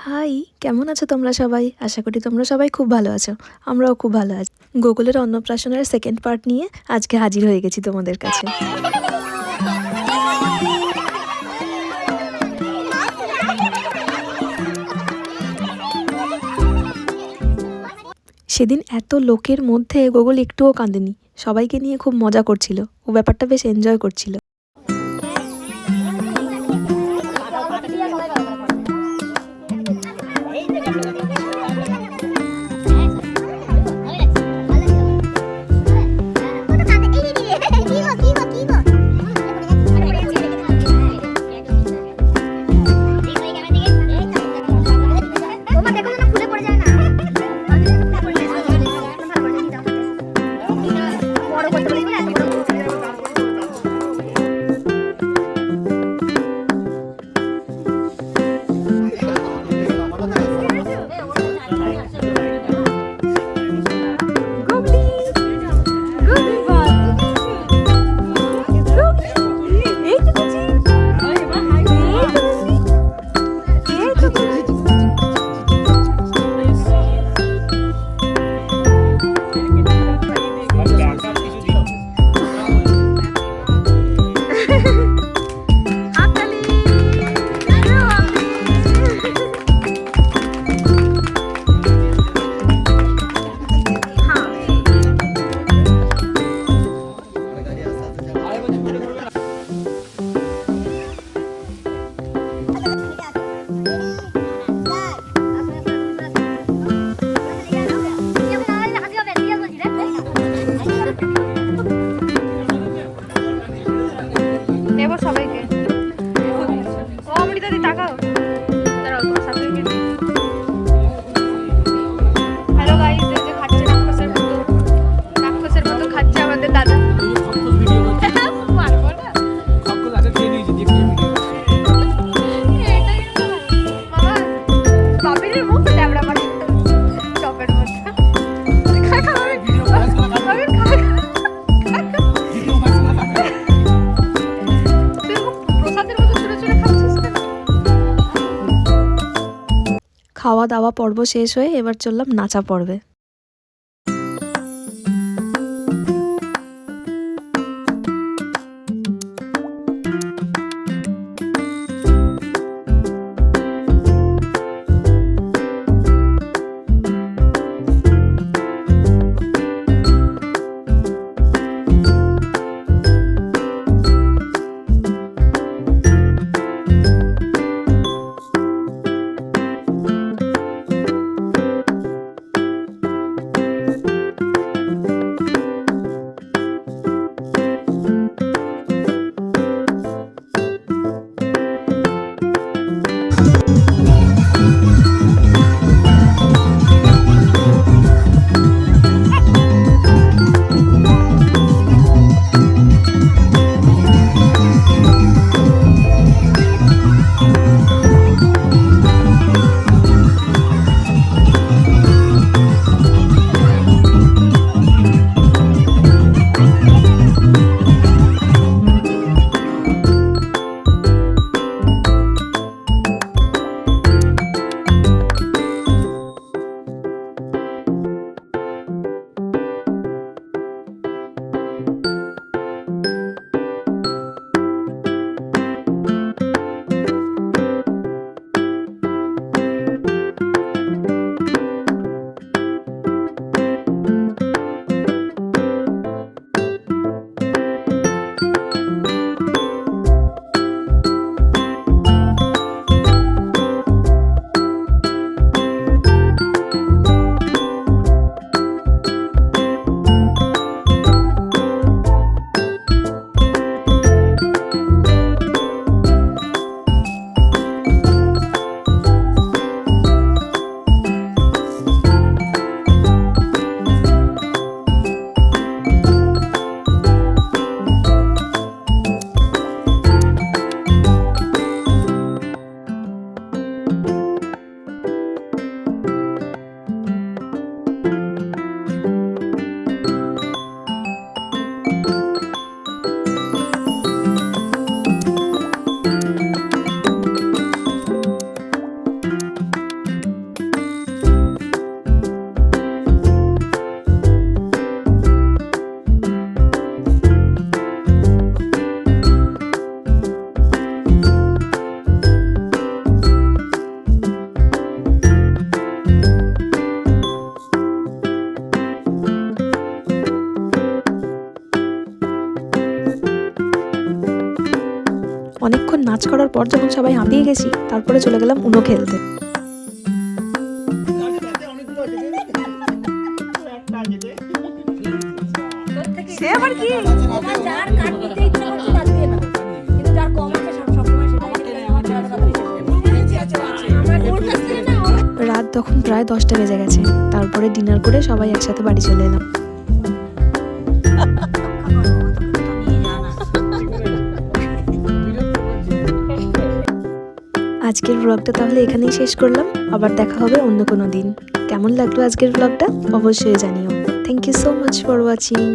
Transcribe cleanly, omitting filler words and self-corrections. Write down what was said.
High, কেমন আছো তোমরা সবাই? আশা করি তোমরা সবাই খুব ভালো আছো। আমরাও খুব ভালো আছি। গোকুলের অন্নপ্রাশনের সেকেন্ড পার্ট নিয়ে আজকে হাজির হয়ে গেছি তোমাদের কাছে। সেদিন এত লোকের মধ্যে গোকুল একটুও কাঁদেনি। সবাইকে নিয়ে খুব মজা করছিল। ও ব্যাপারটা বেশ এনজয় করছিল। সবাইকে অমৃতা দি তাকাও। হ্যালো গাইস, এই যে খাচ্ছে রাক্ষসের মতো খাচ্ছে আমাদের দাদা। মামা বাবির মুখ ড্যাবড়া মাটি চপের মধ্যে খাওয়া দাওয়া পর্ব শেষ হয়ে এবার চললাম নাচা পর্বে। করার পর যখন সবাই হাঁপিয়ে গেছি, তারপরে চলে গেলাম উনো খেলতে। রাত তখন প্রায় 10টা বেজে গেছে। তারপরে ডিনার করে সবাই একসাথে বাড়ি চলে এলাম। আজকের ব্লগটা তাহলে এখানেই শেষ করলাম। আবার দেখা হবে অন্য কোনো দিন। কেমন লাগলো আজকের ব্লগটা অবশ্যই জানিও। Thank you so much for watching.